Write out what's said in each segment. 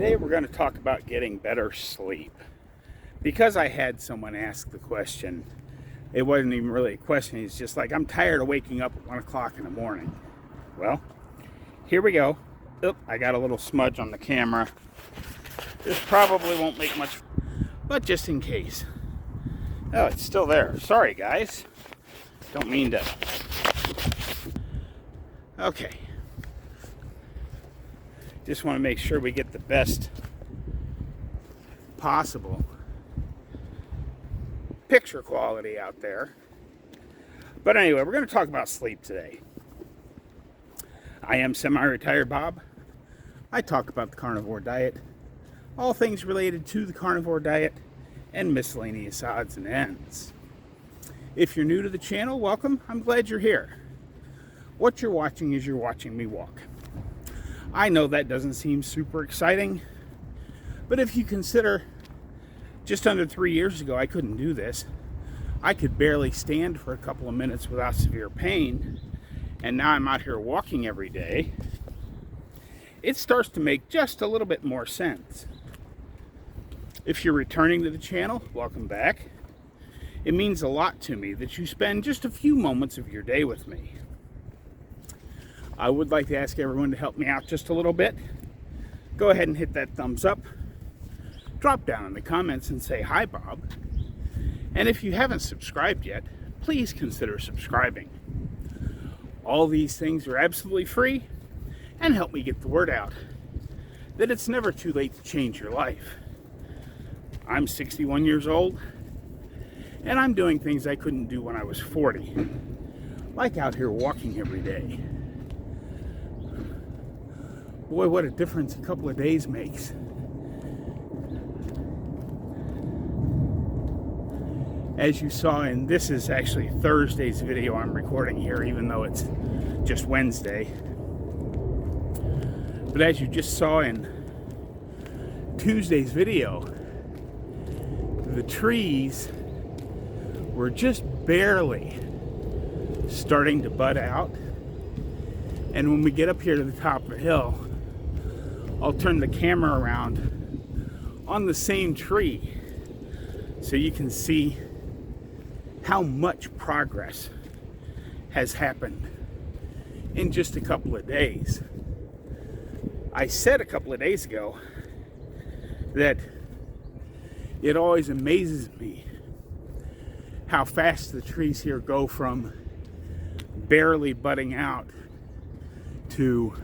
Today we're going to talk about getting better sleep. Because I had someone ask the question, it wasn't even really a question, it's just like, I'm tired of waking up at 1 o'clock in the morning. Well, here we go. Oop, I got a little smudge on the camera. This probably won't make much, but just in case. Oh, it's still there. Sorry, guys. Don't mean to. Okay. Just want to make sure we get the best possible picture quality out there. But anyway, we're going to talk about sleep today. I am Semiretiredbob. I talk about the carnivore diet, all things related to the carnivore diet, and miscellaneous odds and ends. If you're new to the channel, welcome. I'm glad you're here. What you're watching is you're watching me walk. I know that doesn't seem super exciting, but if you consider just under 3 years ago I couldn't do this. I could barely stand for a couple of minutes without severe pain, and now I'm out here walking every day. It starts to make just a little bit more sense. If you're returning to the channel, welcome back. It means a lot to me that you spend just a few moments of your day with me. I would like to ask everyone to help me out just a little bit. Go ahead and hit that thumbs up. Drop down in the comments and say, "Hi, Bob." And if you haven't subscribed yet, please consider subscribing. All these things are absolutely free and help me get the word out that it's never too late to change your life. I'm 61 years old, and I'm doing things I couldn't do when I was 40, like out here walking every day. Boy, what a difference a couple of days makes. As you saw, and this is actually Thursday's video I'm recording here, even though it's just Wednesday. But as you just saw in Tuesday's video, the trees were just barely starting to bud out. And when we get up here to the top of the hill, I'll turn the camera around on the same tree so you can see how much progress has happened in just a couple of days. I said a couple of days ago that it always amazes me how fast the trees here go from barely budding out to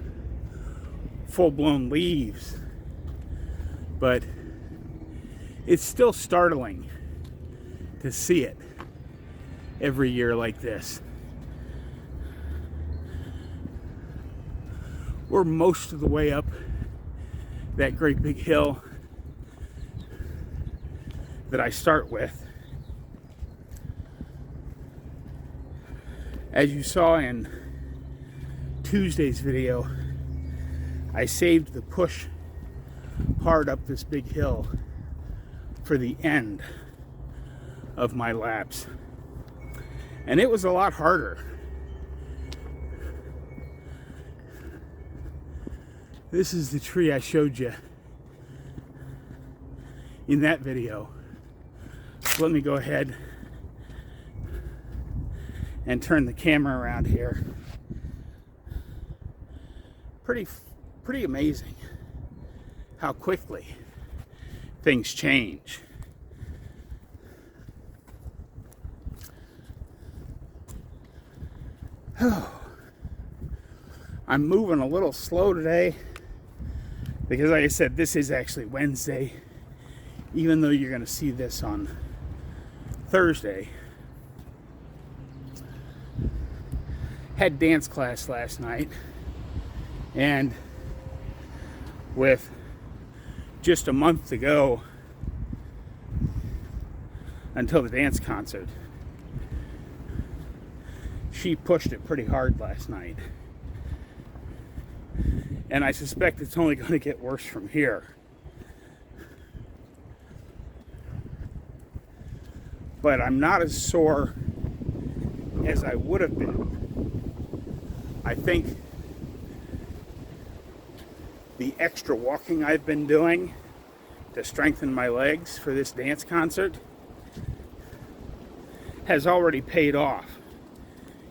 full-blown leaves, but it's still startling to see it every year like this. We're most of the way up that great big hill that I start with. As you saw in Tuesday's video, I saved the push hard up this big hill for the end of my laps. And it was a lot harder. This is the tree I showed you in that video. So let me go ahead and turn the camera around here. Pretty amazing how quickly things change. I'm moving a little slow today because, like I said, this is actually Wednesday, even though you're going to see this on Thursday. Had dance class last night, and with just a month to go until the dance concert, she pushed it pretty hard last night. And I suspect it's only going to get worse from here. But I'm not as sore as I would have been. I think the extra walking I've been doing to strengthen my legs for this dance concert has already paid off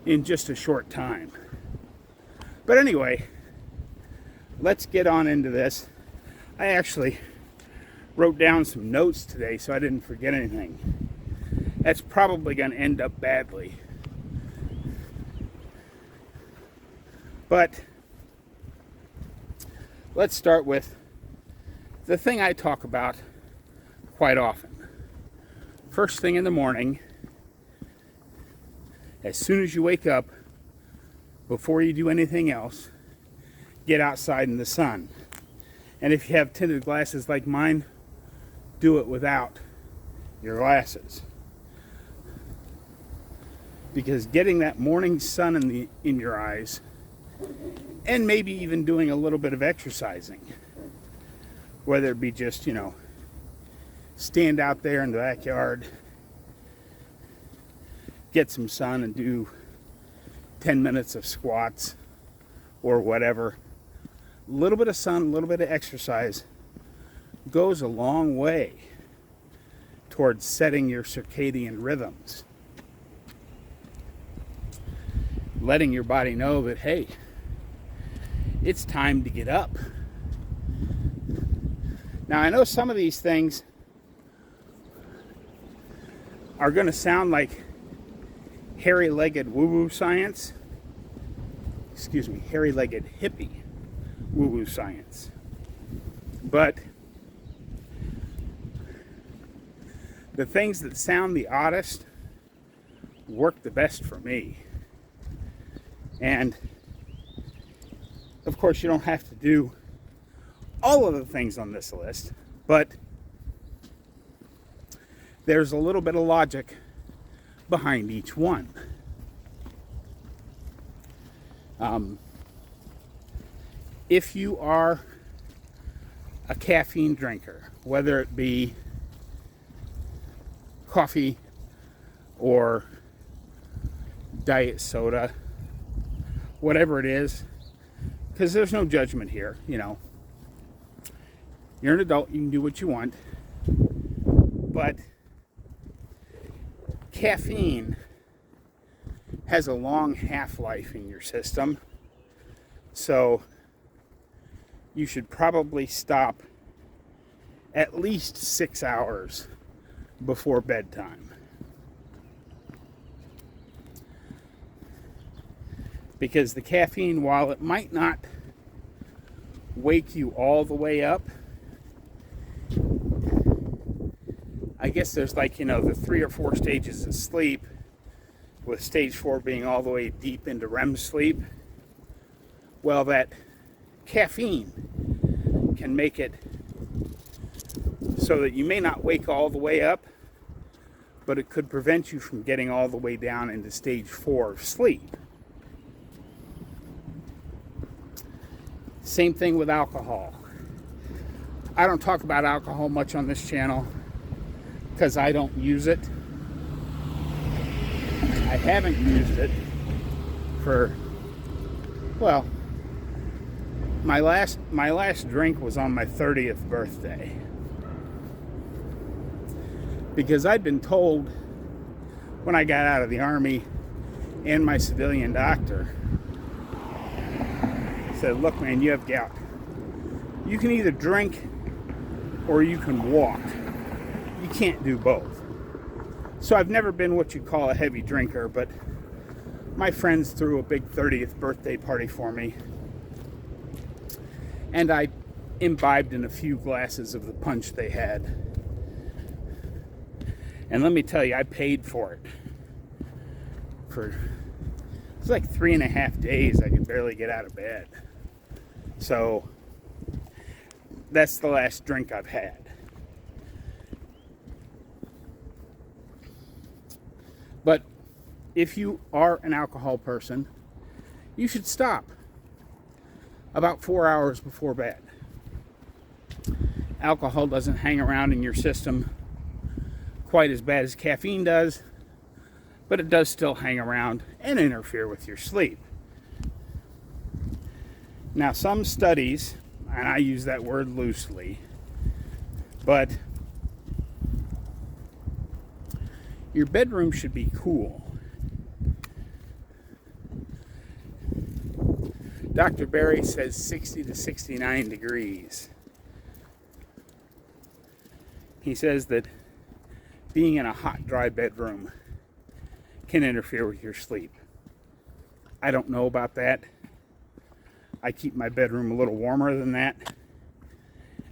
in just a short time. But anyway, let's get on into this. I actually wrote down some notes today so I didn't forget anything. That's probably going to end up badly. But let's start with the thing I talk about quite often. First thing in the morning, as soon as you wake up, before you do anything else, get outside in the sun. And if you have tinted glasses like mine, do it without your glasses. Because getting that morning sun in your eyes, and maybe even doing a little bit of exercising, whether it be just, stand out there in the backyard, get some sun and do 10 minutes of squats or whatever. A little bit of sun, a little bit of exercise goes a long way towards setting your circadian rhythms. Letting your body know that, hey, it's time to get up. Now, I know some of these things are going to sound like hairy-legged woo-woo science. Excuse me, hairy-legged hippie woo-woo science. But the things that sound the oddest work the best for me. And of course, you don't have to do all of the things on this list, but there's a little bit of logic behind each one. If you are a caffeine drinker, whether it be coffee or diet soda, whatever it is, because there's no judgment here, You're an adult, you can do what you want. But caffeine has a long half-life in your system. So you should probably stop at least 6 hours before bedtime. Because the caffeine, while it might not wake you all the way up, I guess there's the 3 or 4 stages of sleep, with stage 4 being all the way deep into REM sleep. Well, that caffeine can make it so that you may not wake all the way up, but it could prevent you from getting all the way down into stage 4 of sleep. Same thing with alcohol. I don't talk about alcohol much on this channel because I don't use it. I haven't used it for, my last drink was on my 30th birthday. Because I'd been told when I got out of the Army, and my civilian doctor said, look, man, you have gout. You can either drink or you can walk. You can't do both. So I've never been what you call a heavy drinker, but my friends threw a big 30th birthday party for me, and I imbibed in a few glasses of the punch they had. And let me tell you, I paid for it. It's like 3.5 days I could barely get out of bed. So that's the last drink I've had. But if you are an alcohol person, you should stop about 4 hours before bed. Alcohol doesn't hang around in your system quite as bad as caffeine does, but it does still hang around and interfere with your sleep. Now, some studies, and I use that word loosely, but your bedroom should be cool. Dr. Barry says 60 to 69 degrees. He says that being in a hot, dry bedroom can interfere with your sleep. I don't know about that. I keep my bedroom a little warmer than that,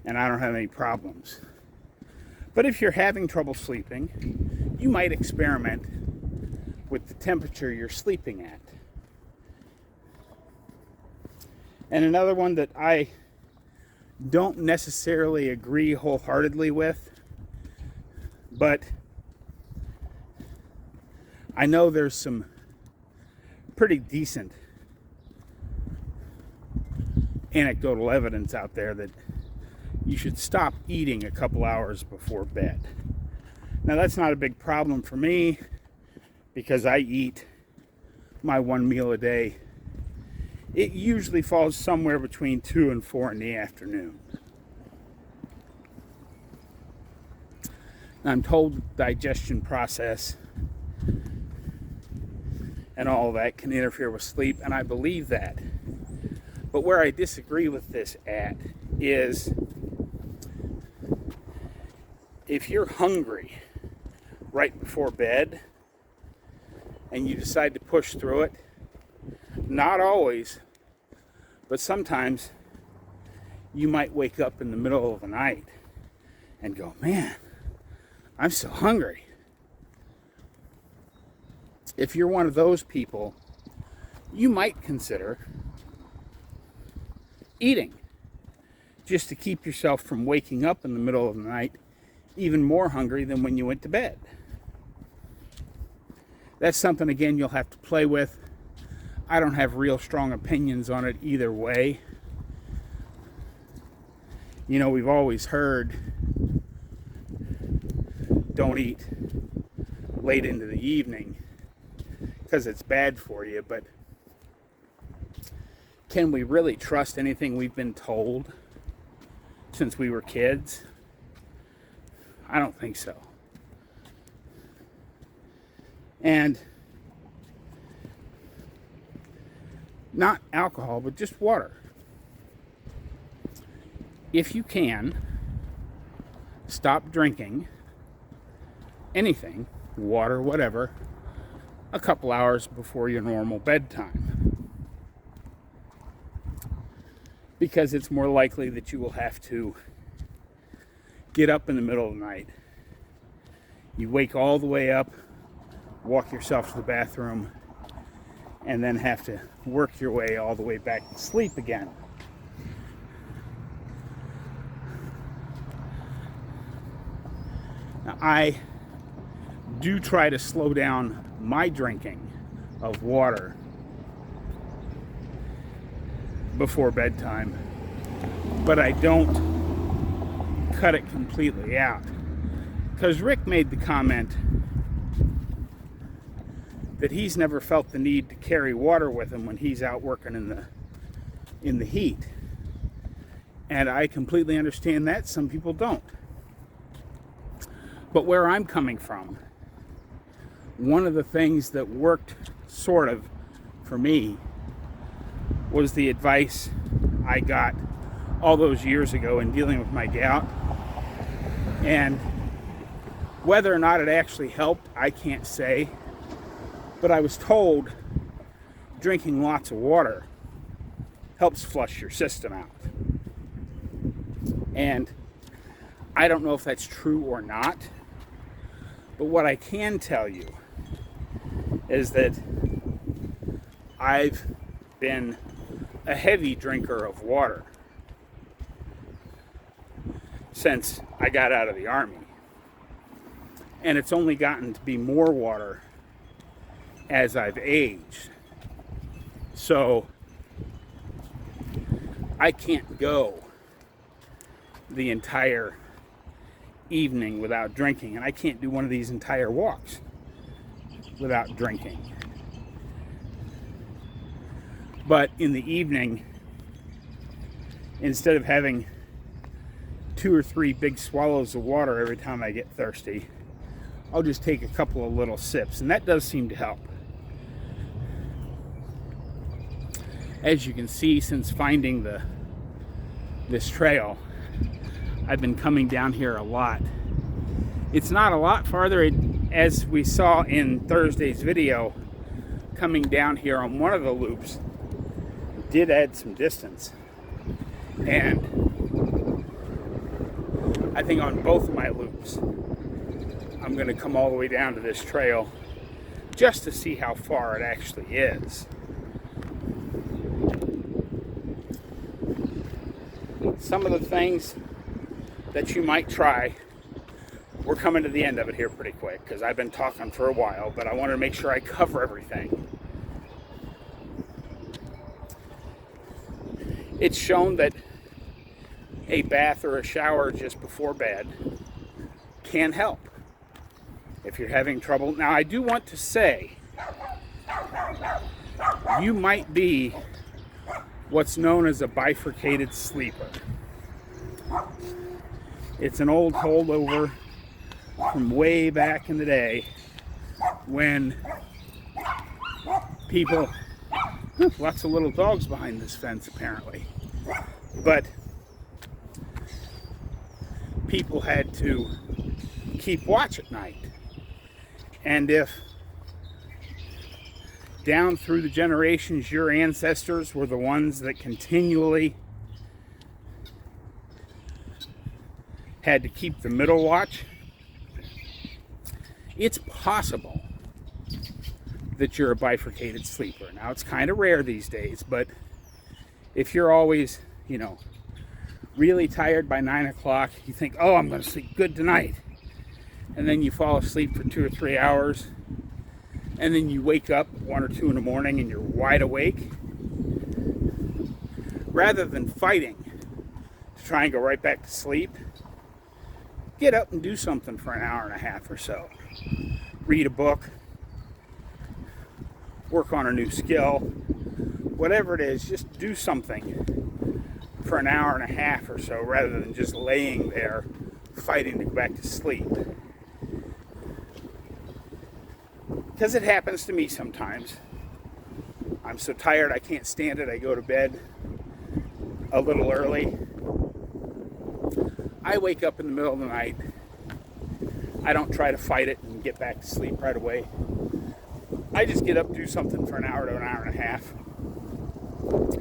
and I don't have any problems. But if you're having trouble sleeping, you might experiment with the temperature you're sleeping at. And another one that I don't necessarily agree wholeheartedly with, but I know there's some pretty decent anecdotal evidence out there that you should stop eating a couple hours before bed. Now, that's not a big problem for me because I eat my one meal a day. It usually falls somewhere between 2 and 4 in the afternoon. I'm told the digestion process and all of that can interfere with sleep, and I believe that. But where I disagree with this at is if you're hungry right before bed and you decide to push through it, not always, but sometimes you might wake up in the middle of the night and go, man, I'm so hungry. If you're one of those people, you might consider eating just to keep yourself from waking up in the middle of the night even more hungry than when you went to bed. That's something, again, you'll have to play with. I don't have real strong opinions on it either way. You know, we've always heard don't eat late into the evening because it's bad for you, but can we really trust anything we've been told since we were kids? I don't think so. And not alcohol, but just water. If you can, stop drinking anything, water, whatever, a couple hours before your normal bedtime. Because it's more likely that you will have to get up in the middle of the night. You wake all the way up, walk yourself to the bathroom, and then have to work your way all the way back to sleep again. Now, I do try to slow down my drinking of water before bedtime, but I don't cut it completely out. Because Rick made the comment that he's never felt the need to carry water with him when he's out working in the heat. And I completely understand that. Some people don't. But where I'm coming from, one of the things that worked sort of for me was the advice I got all those years ago in dealing with my gout. And whether or not it actually helped, I can't say. But I was told drinking lots of water helps flush your system out. And I don't know if that's true or not. But what I can tell you is that I've been a heavy drinker of water since I got out of the Army. And it's only gotten to be more water as I've aged. So I can't go the entire evening without drinking, and I can't do one of these entire walks without drinking. But in the evening, instead of having 2 or 3 big swallows of water every time I get thirsty, I'll just take a couple of little sips, and that does seem to help. As you can see, since finding this trail, I've been coming down here a lot. It's not a lot farther, as we saw in Thursday's video. Coming down here on one of the loops did add some distance, and I think on both of my loops I'm going to come all the way down to this trail just to see how far it actually is. Some of the things that you might try, we're coming to the end of it here pretty quick because I've been talking for a while, but I wanted to make sure I cover everything. It's shown that a bath or a shower just before bed can help if you're having trouble. Now, I do want to say, you might be what's known as a bifurcated sleeper. It's an old holdover from way back in the day when people, lots of little dogs behind this fence apparently, but people had to keep watch at night. And if down through the generations your ancestors were the ones that continually had to keep the middle watch, it's possible that you're a bifurcated sleeper. Now, it's kind of rare these days, but if you're always, really tired by 9 o'clock, you think, oh, I'm going to sleep good tonight, and then you fall asleep for 2 or 3 hours, and then you wake up 1 or 2 in the morning and you're wide awake, rather than fighting to try and go right back to sleep, get up and do something for an hour and a half or so. Read a book, work on a new skill, whatever it is, just do something for an hour and a half or so rather than just laying there fighting to go back to sleep. Because it happens to me sometimes. I'm so tired I can't stand it. I go to bed a little early. I wake up in the middle of the night. I don't try to fight it and get back to sleep right away. I just get up, do something for an hour to an hour and a half,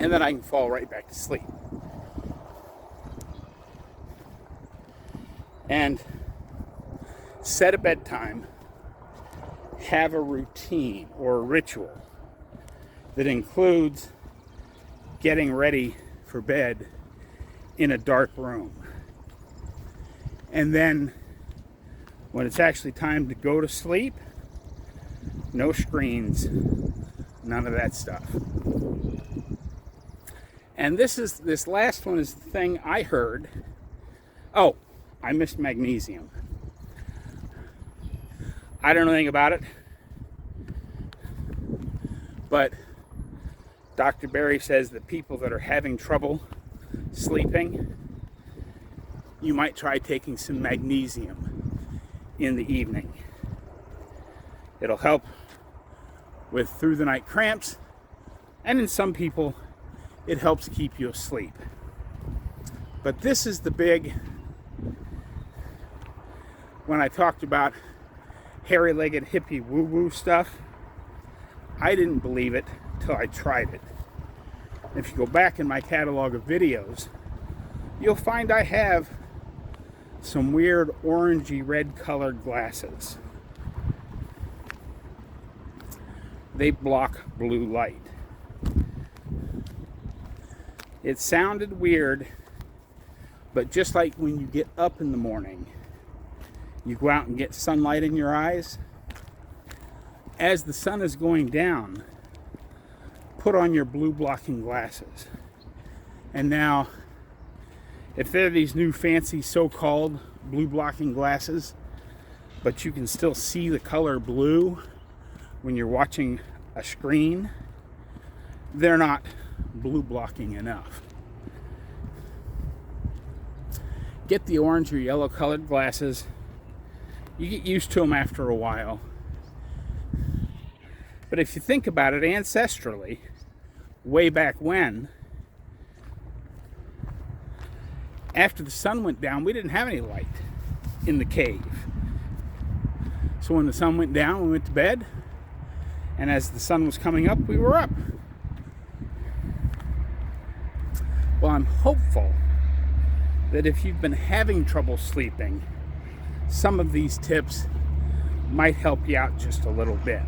and then I can fall right back to sleep. And set a bedtime, have a routine or a ritual that includes getting ready for bed in a dark room. And then when it's actually time to go to sleep, no screens, none of that stuff. And this last one is the thing I heard. Oh, I missed magnesium. I don't know anything about it, but Dr. Berry says that people that are having trouble sleeping, you might try taking some magnesium in the evening. It'll help with through the night cramps, and in some people it helps keep you asleep. But this is the big, when I talked about hairy-legged hippie woo-woo stuff, I didn't believe it till I tried it. If you go back in my catalog of videos, you'll find I have some weird orangey red colored glasses. They block blue light. It sounded weird, but just like when you get up in the morning, you go out and get sunlight in your eyes, as the sun is going down, put on your blue blocking glasses. And now, if they're these new fancy so-called blue blocking glasses, but you can still see the color blue when you're watching a screen, they're not blue blocking enough. get the orange or yellow colored glasses. You get used to them after a while. But if you think about it ancestrally, way back when, after the sun went down, we didn't have any light in the cave. So when the sun went down, we went to bed. And as the sun was coming up, we were up. Well, I'm hopeful that if you've been having trouble sleeping, some of these tips might help you out just a little bit.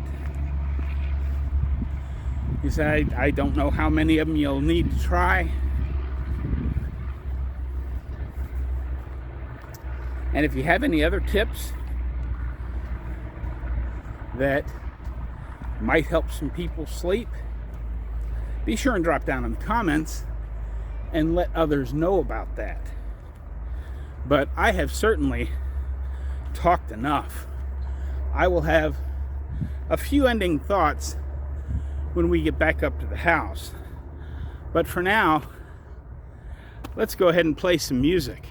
You say, I don't know how many of them you'll need to try. And if you have any other tips that might help some people sleep, be sure and drop down in the comments and let others know about that. But I have certainly talked enough. I will have a few ending thoughts when we get back up to the house. But for now, let's go ahead and play some music.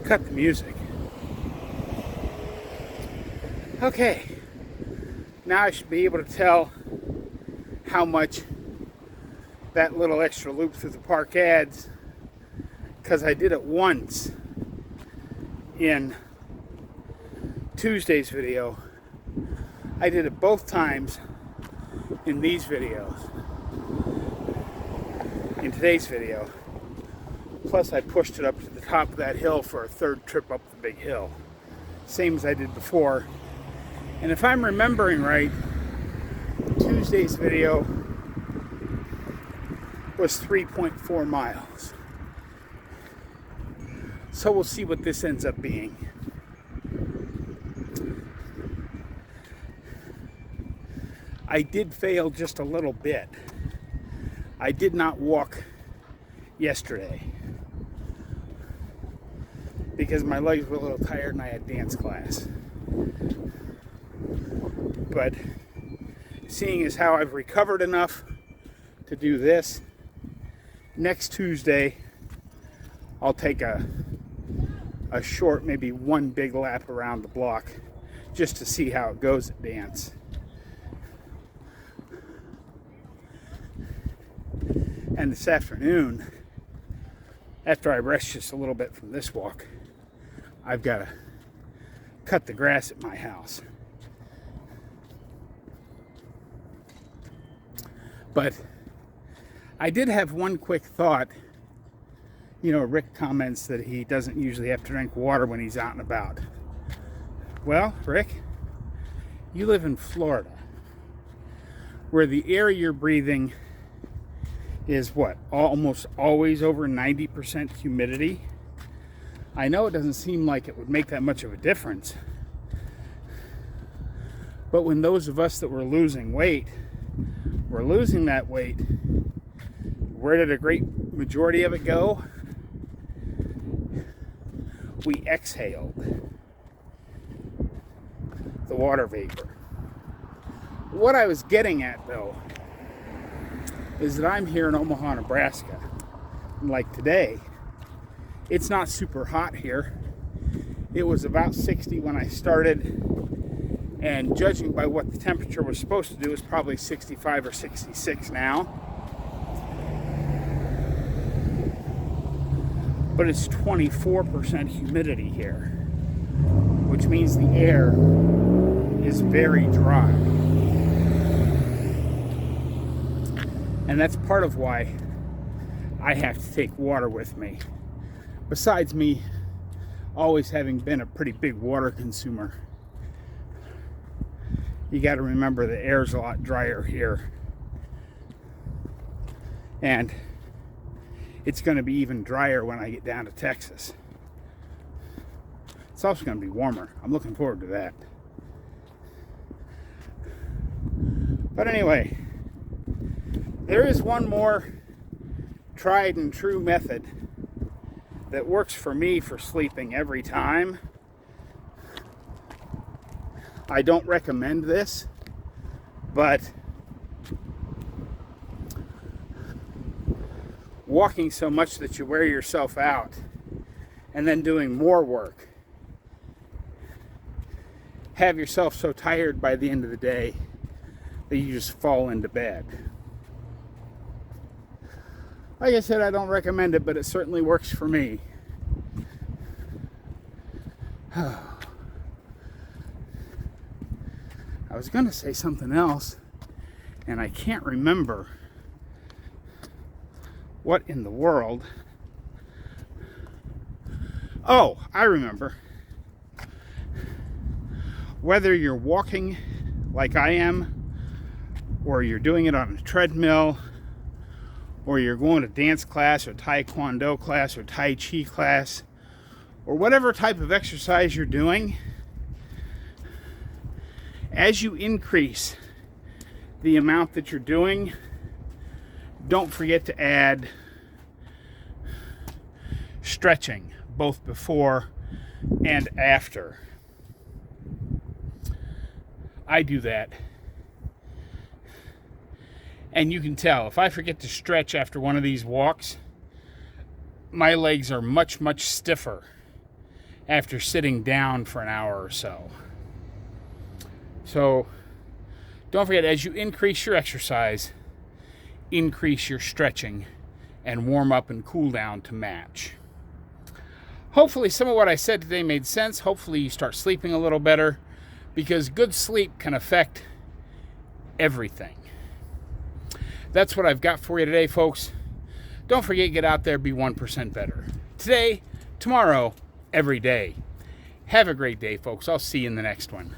cut the music. Okay, now I should be able to tell how much that little extra loop through the park adds, because I did it once in Tuesday's video. I did it both times in these videos, in today's video. Plus I pushed it up to the top of that hill for a third trip up the big hill. Same as I did before. And if I'm remembering right, Tuesday's video was 3.4 miles. So we'll see what this ends up being. I did fail just a little bit. I did not walk yesterday because my legs were a little tired and I had dance class. But seeing as how I've recovered enough to do this, next Tuesday I'll take a short, maybe one big lap around the block just to see how it goes at dance. And this afternoon, after I rest just a little bit from this walk, I've got to cut the grass at my house. But I did have one quick thought. You know, Rick comments that he doesn't usually have to drink water when he's out and about. Well, Rick, you live in Florida, where the air you're breathing is what? Almost always over 90% humidity. I know it doesn't seem like it would make that much of a difference. But when those of us that were losing weight were losing that weight, where did a great majority of it go? We exhaled the water vapor. What I was getting at, though, is that I'm here in Omaha, Nebraska. And like today, it's not super hot here. It was about 60 when I started, and judging by what the temperature was supposed to do, it's probably 65 or 66 now. But it's 24% humidity here, which means the air is very dry. And that's part of why I have to take water with me. Besides me always having been a pretty big water consumer, you got to remember the air's a lot drier here. And it's going to be even drier when I get down to Texas. It's also going to be warmer. I'm looking forward to that. But anyway, there is one more tried and true method that works for me for sleeping every time. I don't recommend this, but walking so much that you wear yourself out and then doing more work, have yourself so tired by the end of the day that you just fall into bed. Like I said, I don't recommend it, but it certainly works for me. I was going to say something else, and I can't remember what in the world. Oh, I remember. Whether you're walking like I am, or you're doing it on a treadmill, or you're going to dance class or taekwondo class or tai chi class, or whatever type of exercise you're doing, as you increase the amount that you're doing, don't forget to add stretching, both before and after. I do that. And you can tell, if I forget to stretch after one of these walks, my legs are much, much stiffer after sitting down for an hour or so. So don't forget, as you increase your exercise, increase your stretching and warm up and cool down to match. Hopefully some of what I said today made sense. Hopefully you start sleeping a little better, because good sleep can affect everything. That's what I've got for you today, folks. Don't forget, get out there, be 1% better. Today, tomorrow, every day. Have a great day, folks. I'll see you in the next one.